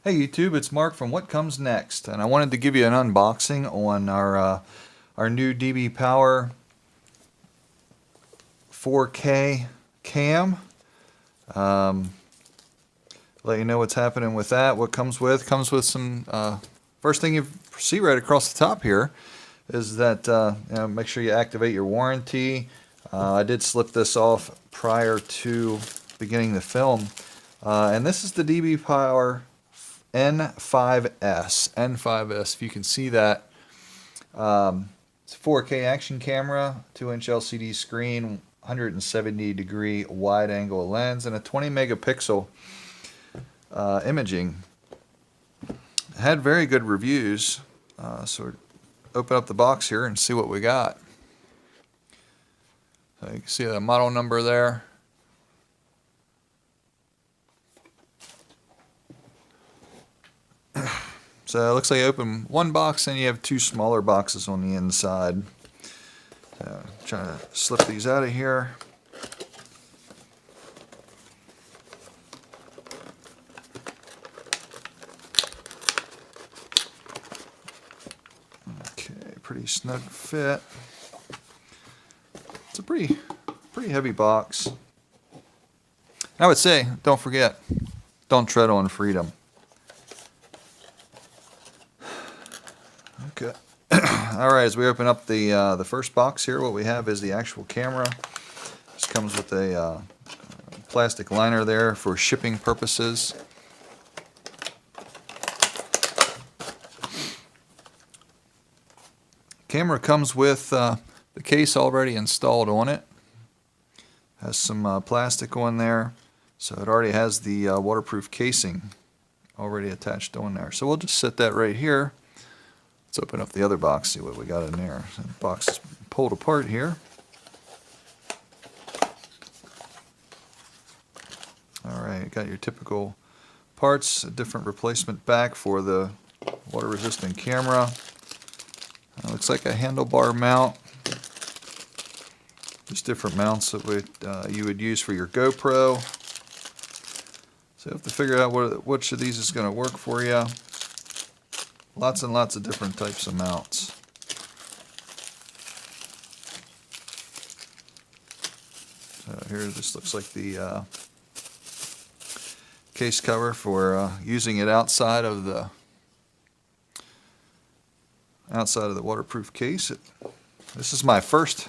Hey YouTube, it's Mark from What Comes Next, and I wanted to give you an unboxing on our new DBPOWER 4K cam. Um, Let you know what's happening with that. What comes with some. First thing you see right across the top here is that make sure you activate your warranty. I did slip this off prior to beginning the film, and this is the DBPOWER N5S. N5S, if you can see that. It's a 4K action camera, 2-inch LCD screen, 170-degree wide-angle lens, and a 20 megapixel imaging. It had very good reviews, so open up the box here and see what we got. So you can see the model number there. So it looks like you open one box and you have two smaller boxes on the inside. So trying to slip these out of here. Okay, pretty snug fit. It's a pretty heavy box. I would say, don't forget, don't tread on freedom. Okay. All right, as we open up the first box here, what we have is the actual camera. This comes with a plastic liner there for shipping purposes. Camera comes with the case already installed on it. Has some plastic on there, so it already has the waterproof casing already attached on there. So we'll just set that right here. Let's open up the other box, see what we got in there. So the box is pulled apart here. Alright, got your typical parts, a different replacement back for the water resistant camera. Looks like a handlebar mount. Just different mounts that you would use for your GoPro. So you have to figure out which of these is going to work for you. Lots and lots of different types of mounts. So here this looks like the case cover for using it outside of the waterproof case. This is my first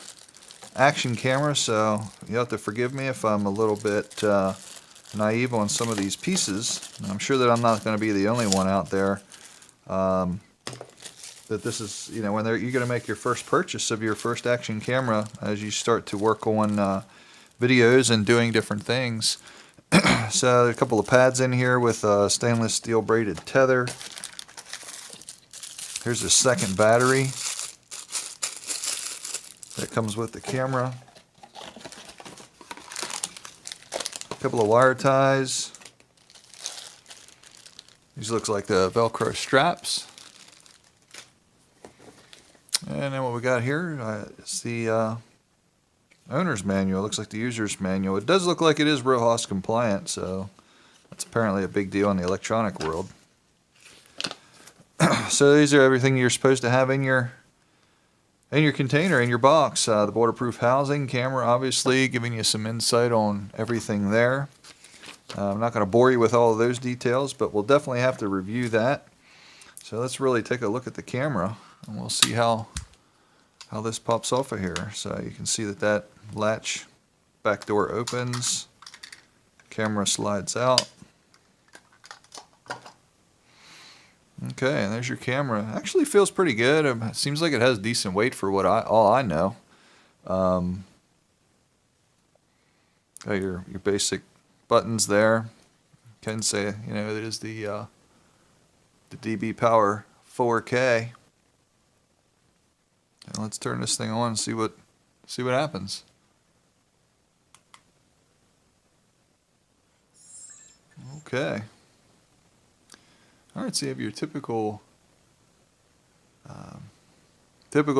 action camera, so you have to forgive me if I'm a little bit naive on some of these pieces. And I'm sure that I'm not going to be the only one out there. That this is, when you're going to make your first purchase of your first action camera as you start to work on videos and doing different things. So a couple of pads in here with a stainless steel braided tether. Here's a second battery that comes with the camera. A couple of wire ties. These looks like the Velcro straps. And then what we got here is the owner's manual. It looks like the user's manual. It does look like it is RoHS compliant, so that's apparently a big deal in the electronic world. So these are everything you're supposed to have in your container, in your box. The waterproof housing, camera obviously, giving you some insight on everything there. I'm not going to bore you with all of those details, but we'll definitely have to review that. So let's really take a look at the camera, and we'll see how this pops off of here. So you can see that latch back door opens, camera slides out. Okay, and there's your camera. Actually feels pretty good. It seems like it has decent weight for all I know. Got your basic buttons there. Can say it is the DBPOWER 4K. And let's turn this thing on and see what happens. Okay. All right, so you have your typical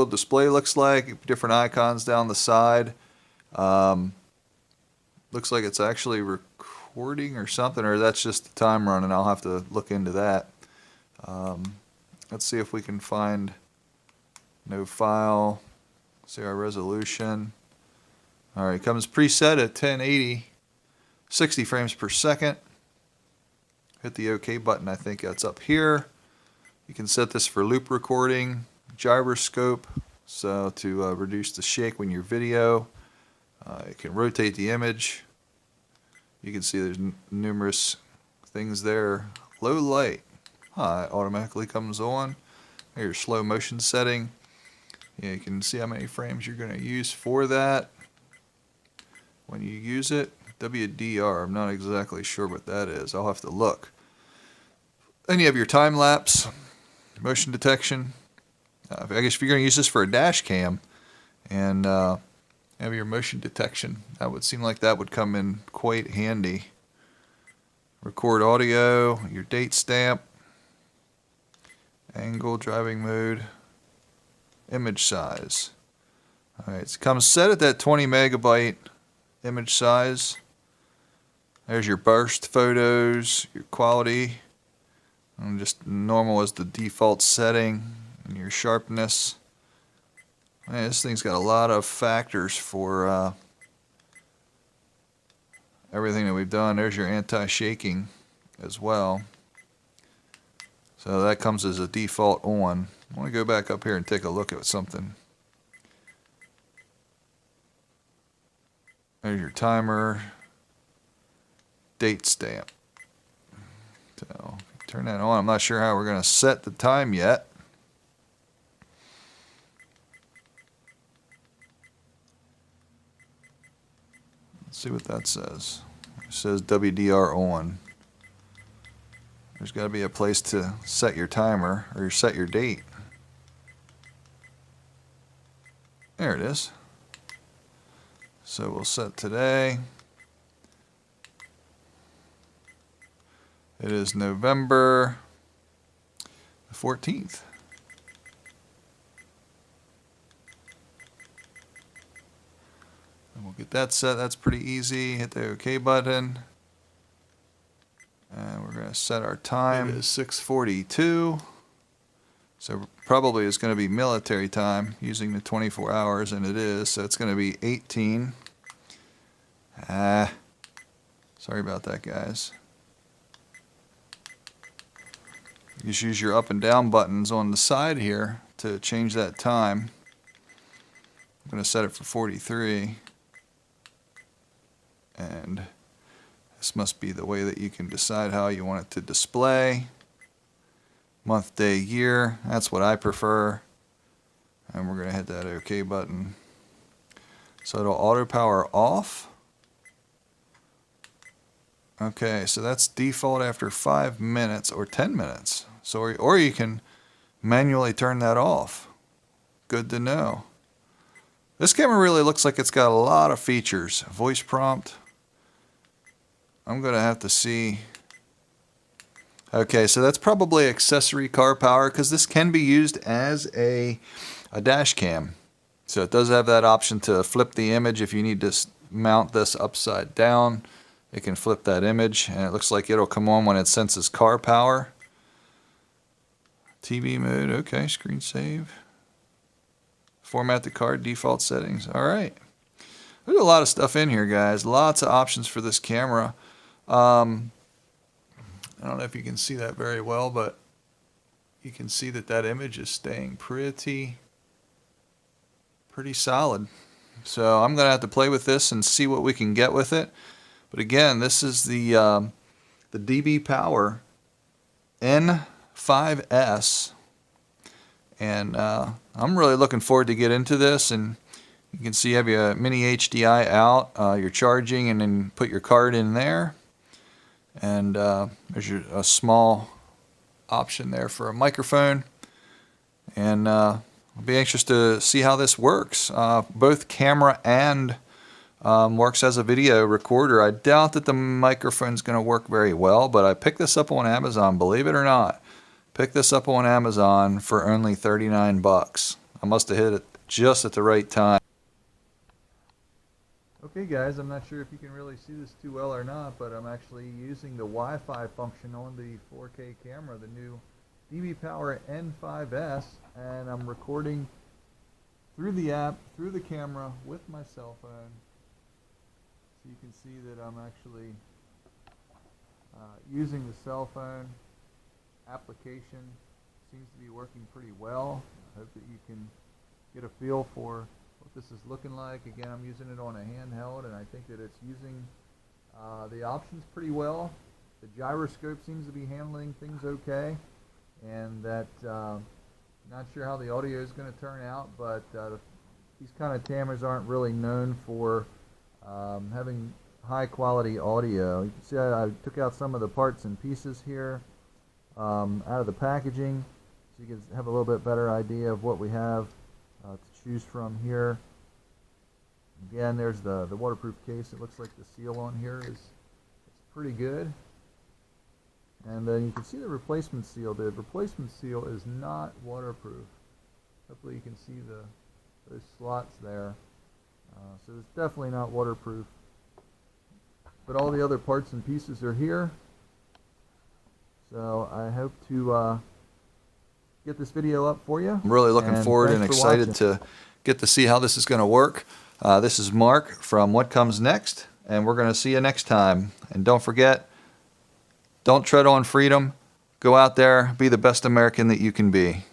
display. Looks like different icons down the side. Looks like it's actually recording or something, or that's just the time running. I'll have to look into that. Let's see if we can find no file. See our resolution. All right, comes preset at 1080, 60 frames per second. Hit the OK button. I think that's up here. You can set this for loop recording, gyroscope, so to reduce the shake when you're video. You can rotate the image. You can see there's numerous things there. Low light, it automatically comes on. Here's your slow motion setting. Yeah, you can see how many frames you're going to use for that when you use it. WDR, I'm not exactly sure what that is. I'll have to look. Then you have your time lapse, motion detection. I guess if you're going to use this for a dash cam and have your motion detection, that would seem like that would come in quite handy. Record audio, your date stamp, angle, driving mode, image size. Alright, it comes set at that 20 megabyte image size. There's your burst photos, your quality, and just normal as the default setting, and your sharpness. Man, this thing's got a lot of factors for everything that we've done. There's your anti-shaking as well. So that comes as a default on. I want to go back up here and take a look at something. There's your timer, date stamp. So turn that on. I'm not sure how we're going to set the time yet. Let's see what that says. It says WDR on. There's got to be a place to set your timer or set your date. There it is. So we'll set today. It is November the 14th. And we'll get that set. That's pretty easy. Hit the OK button. And we're going to set our time. It is 6:42. So probably it's going to be military time using the 24 hours, and it is. So it's going to be 18. Sorry about that, guys. You just use your up and down buttons on the side here to change that time. I'm going to set it for 43. And this must be the way that you can decide how you want it to display. Month, day, year. That's what I prefer. And we're going to hit that OK button. So it'll auto power off. Okay, so that's default after 5 minutes or 10 minutes. So, or you can manually turn that off. Good to know. This camera really looks like it's got a lot of features. Voice prompt. I'm going to have to see. Okay, so that's probably accessory car power because this can be used as a dash cam. So it does have that option to flip the image if you need to mount this upside down. It can flip that image, and it looks like it'll come on when it senses car power. TV mode, okay, screen save. Format the card, default settings. All right. There's a lot of stuff in here, guys. Lots of options for this camera. I don't know if you can see that very well, but you can see that that image is staying pretty solid. So I'm going to have to play with this and see what we can get with it. But again, this is the DBPOWER N5S, and I'm really looking forward to get into this. And you can see you have your mini HDI out, you're charging, and then put your card in there. And there's a small option there for a microphone. And I'll be anxious to see how this works. Both camera and works as a video recorder. I doubt that the microphone's going to work very well, but I picked this up on Amazon, believe it or not. Picked this up on Amazon for only 39 bucks. I must have hit it just at the right time. Okay guys, I'm not sure if you can really see this too well or not, but I'm actually using the Wi-Fi function on the 4K camera, the new DBPOWER N5S, and I'm recording through the app, through the camera, with my cell phone. So you can see that I'm actually using the cell phone application. Seems to be working pretty well. I hope that you can get a feel for what this is looking like. Again, I'm using it on a handheld, and I think that it's using the options pretty well. The gyroscope seems to be handling things okay, and that not sure how the audio is going to turn out, but these kind of cameras aren't really known for having high quality audio. You can see I took out some of the parts and pieces here out of the packaging, so you can have a little bit better idea of what we have to choose from here. Again, there's the waterproof case. It looks like the seal on here is pretty good. And then you can see the replacement seal. The replacement seal is not waterproof. Hopefully you can see those slots there. So it's definitely not waterproof. But all the other parts and pieces are here. So I hope to get this video up for you. I'm really looking forward and excited to get to see how this is going to work. This is Mark from What Comes Next, and we're going to see you next time. And don't forget, don't tread on freedom. Go out there, be the best American that you can be.